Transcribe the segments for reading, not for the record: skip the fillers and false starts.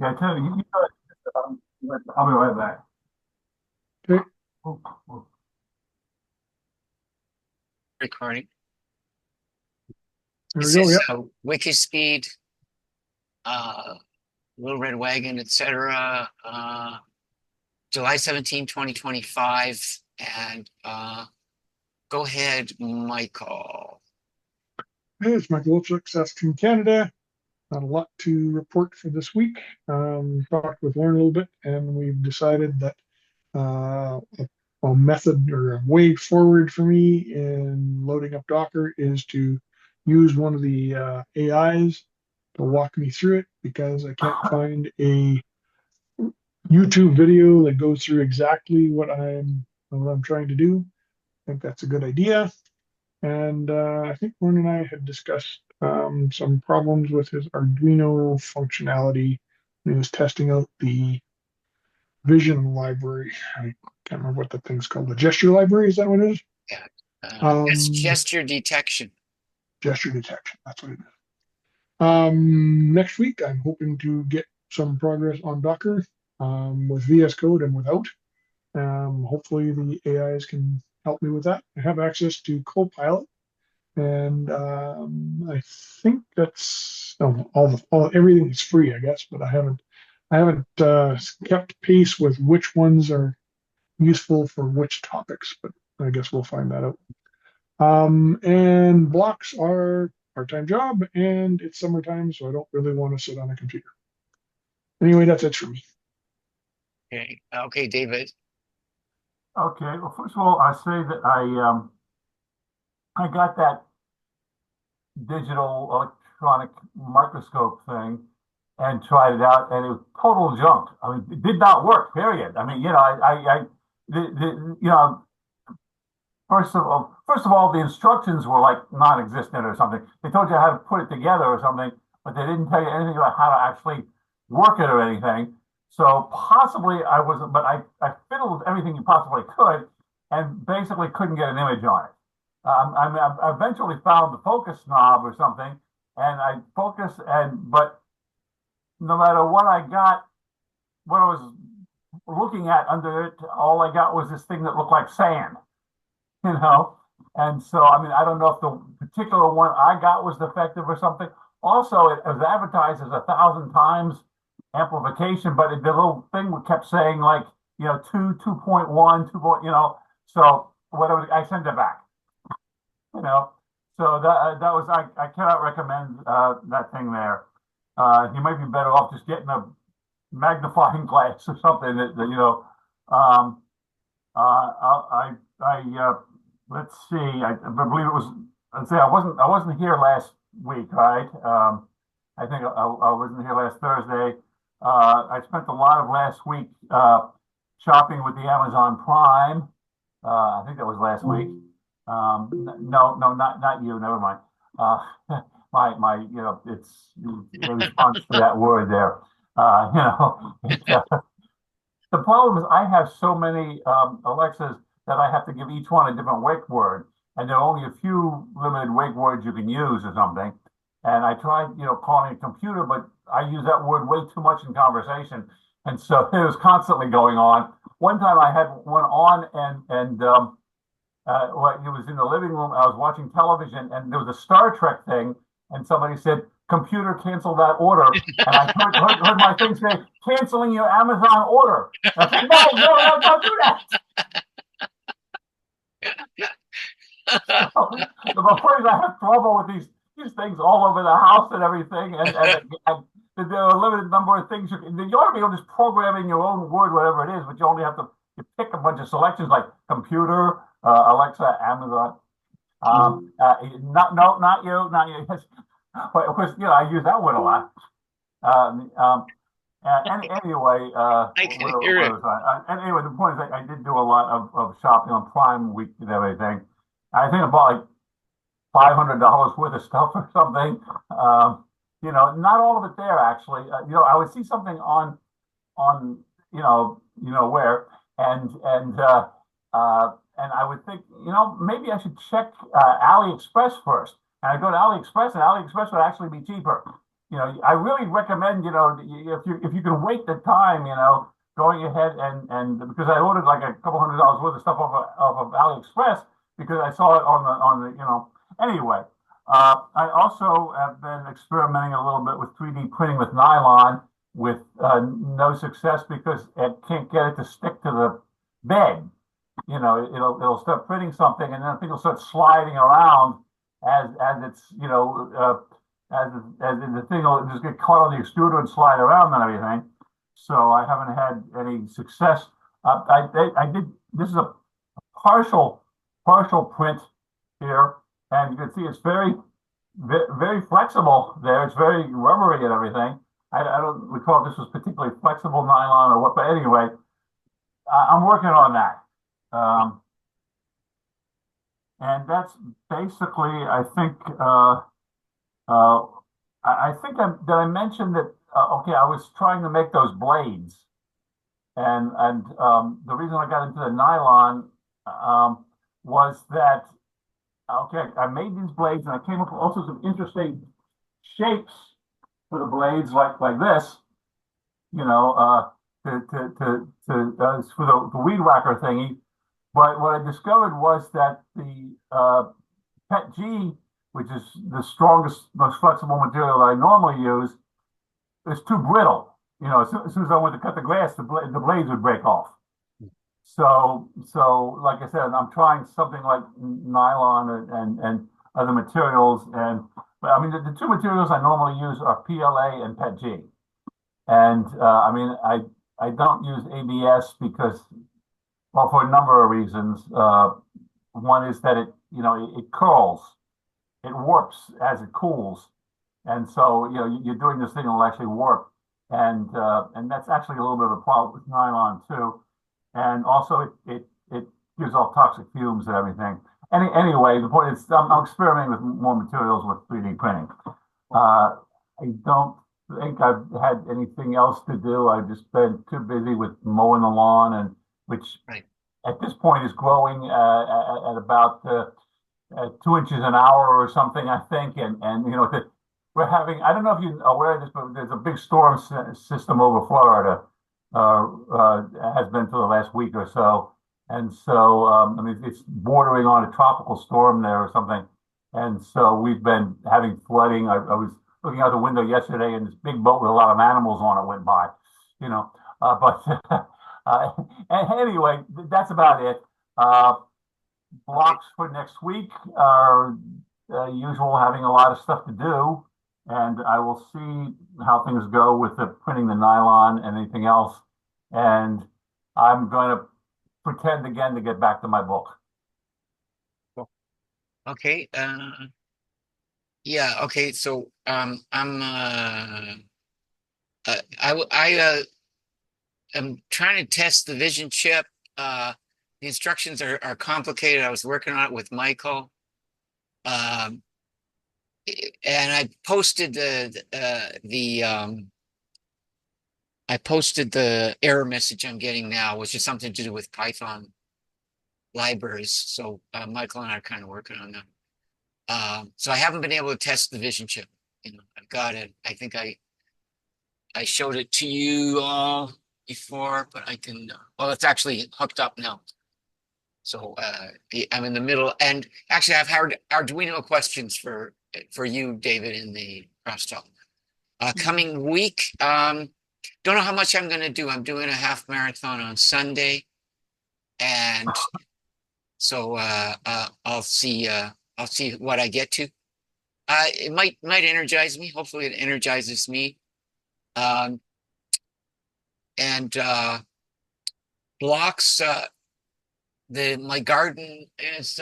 Yeah, tell you, I'll be right back. Okay, Oh, oh. Recording. there It we go. says Yep. WIKISPEED, uh, Little Red Wagon, etc. July 17, 2025. And go ahead, Michael. Hey, it's Michael Lipsuk, Saskatoon, Canada. Not a lot to report for this week. Talked with Lauren a little bit, and we've decided that a method or a way forward for me in loading up Docker is to use one of the AIs to walk me through it because I can't find a YouTube video that goes through exactly what I'm trying to do. I think that's a good idea. And I think Lauren and I had discussed some problems with his Arduino functionality when he was testing out the vision library. I can't remember what that thing's called. The gesture library, is that what it is? Yeah. It's Um, gesture detection. Gesture detection, that's what it is. Next week, I'm hoping to get some progress on Docker with VS Code and without. Hopefully, the AIs can help me with that. I have access to Copilot, and I think that's everything is free, I guess, but I haven't kept pace with which ones are useful for which topics, but I guess we'll find that out. And blocks are part-time job, and it's summertime, so I don't really want to sit on a computer. Anyway, that's it for me. Okay. Okay, David. Okay. Well, first of all, I say that I got that digital electronic microscope thing and tried it out, and it was total junk. I mean, it did not work. Period. I mean, the first of all, the instructions were like non-existent or something. They told you how to put it together or something, but they didn't tell you anything about how to actually work it or anything. So possibly I wasn't, but I fiddled with everything you possibly could and basically couldn't get an image on it. I eventually found the focus knob or something, and I focused, but no matter what I got, what I was looking at under it, all I got was this thing that looked like sand. you know. And so, I mean, I don't know if the particular one I got was defective or something. Also, it was advertised as 1,000 times amplification, but the little thing kept saying like, 2.1, 2 point, so whatever, I sent it back, you know. So that was, I cannot recommend that thing there. You might be better off just getting a magnifying glass or something um, let's see. I believe it was. Let's say I wasn't here last week, right? I think I wasn't here last Thursday. I spent a lot of last week shopping with the Amazon Prime. I think that was last week. No, no, not you. Never mind. Uh, my, it's in response to that word there. The problem is I have so many Alexas that I have to give each one a different wake word, and there are only a few limited wake words you can use or something. And I tried, calling a computer, but I use that word way too much in conversation, and so it was constantly going on. One time I had one on, well, it was in the living room. I was watching television, and there was a Star Trek thing, and somebody said, "Computer, cancel that order." And I heard my thing say, "Canceling your Amazon order." And I said, "No, no, no, don't do that." So, the point is, I have trouble with these things all over the house and everything, and there are a limited number of things you ought to be able to just program in your own word, whatever it is, but you only have to pick a bunch of selections like computer, Alexa, Amazon. Not no, not you, not you. But of course, I use that word a lot. Um, um, anyway, I can hear it. anyway, the point is, I did do a lot of shopping on Prime Week and everything. I think I bought like $500 worth of stuff or something. Not all of it there actually. I would see something on where, and I would think, maybe I should check AliExpress first. And I go to AliExpress, and AliExpress would actually be cheaper. I really recommend, if you can wait the time, going ahead and because I ordered like a couple $100 worth of stuff off of AliExpress because I saw it anyway. I also have been experimenting a little bit with 3D printing with nylon with no success because it can't get it to stick to the bed. It'll start printing something and then I think it'll start sliding around as it's, as the thing will just get caught on the extruder and slide around and everything. So I haven't had any success. I did. This is a partial print here, and you can see it's very flexible there. It's very rubbery and everything. I don't recall if this was particularly flexible nylon or what, but anyway, I'm working on that. And that's basically, I think, I think that I mentioned that, okay, I was trying to make those blades. And the reason I got into the nylon was that, okay, I made these blades and I came up with also some interesting shapes for the blades like this, for the weed whacker thingy. But what I discovered was that the PET G, which is the strongest, most flexible material that I normally use, is too brittle. As soon as I went to cut the glass, the blades would break off. So like I said, I'm trying something like nylon and other materials. But I mean, the two materials I normally use are PLA and PET G. And I mean, I don't use ABS because, well, for a number of reasons. One is that it curls, it warps as it cools, and so you're doing this thing, it'll actually warp, and that's actually a little bit of a problem with nylon too, and also it gives off toxic fumes and everything. Anyway, the point is I'm experimenting with more materials with 3D printing. I don't think I've had anything else to do. I've just been too busy with mowing the lawn, and which at this point is growing at about 2 inches an hour or something, I think. And we're having, I don't know if you're aware of this, but there's a big storm system over Florida, has been for the last week or so. And so, I mean, it's bordering on a tropical storm there or something. And so we've been having flooding. I was looking out the window yesterday and this big boat with a lot of animals on it went by, but anyway, that's about it. Blocks for next week are usual, having a lot of stuff to do, and I will see how things go with the printing the nylon and anything else. And I'm going to pretend again to get back to my book. Okay. Yeah. Okay. So I'm I'm trying to test the vision chip. The instructions are complicated. I was working on it with Michael. And I posted I posted the error message I'm getting now, which is something to do with Python libraries. So Michael and I are kind of working on that. So I haven't been able to test the vision chip. I've got it. I think I showed it to you all before, but I can, well, it's actually hooked up now. So I'm in the middle, and actually I've had Arduino questions for you, David, in the crosstalk. Coming week, don't know how much I'm going to do. I'm doing a half marathon on Sunday, and so I'll see what I get to. It might energize me. Hopefully, it energizes me. And blocks. My garden is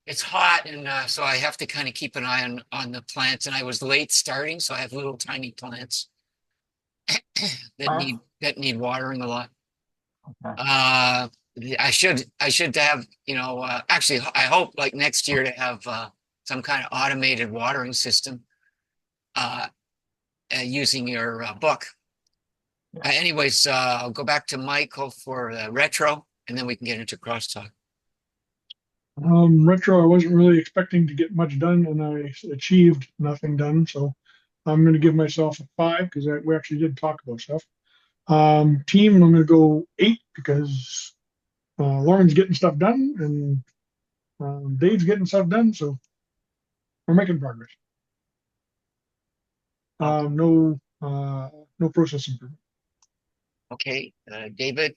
it's hot, and so I have to kind of keep an eye on the plants. And I was late starting, so I have little tiny plants that need watering a lot. Okay. I should have, actually I hope like next year to have some kind of automated watering system using your book. Anyways, I'll go back to Michael for retro, and then we can get into crosstalk. Retro, I wasn't really expecting to get much done, and I achieved nothing done. So I'm going to give myself a 5 because we actually did talk about stuff. Team, I'm going to go 8 because Lauren's getting stuff done and Dave's getting stuff done, so we're making progress. No process improvement. Okay, David.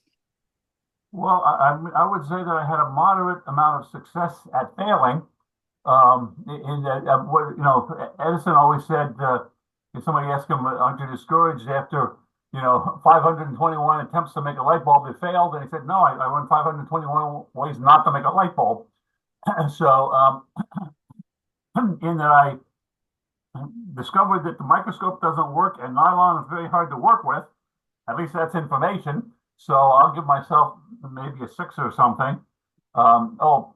Well, I would say that I had a moderate amount of success at failing. In that, Edison always said, if somebody asked him, aren't you discouraged after, 521 attempts to make a light bulb, it failed? And he said, no, I went 521 ways not to make a light bulb. So, in that I discovered that the microscope doesn't work and nylon is very hard to work with. At least that's information. So I'll give myself maybe a 6 or something. I'll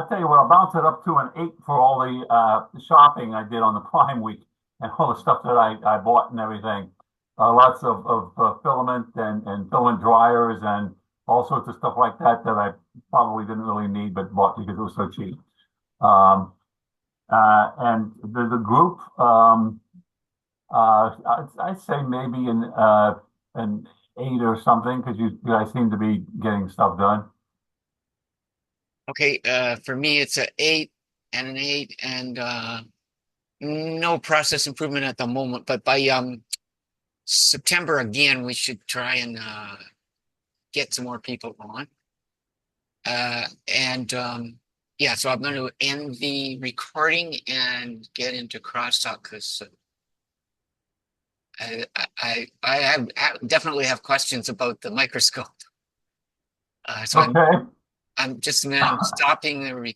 tell you what, I'll bounce it up to an 8 for all the shopping I did on the Prime Week and all the stuff that I bought and everything. Lots of filament and filament dryers and all sorts of stuff like that that I probably didn't really need but bought because it was so cheap. And the group, I'd say maybe an 8 or something because you guys seem to be getting stuff done. Okay, for me it's an 8 and an 8 and no process improvement at the moment, but by September again we should try and get some more people on. Yeah, so I'm going to end the recording and get into crosstalk because I definitely have questions about the microscope. So Okay. I'm stopping the recording.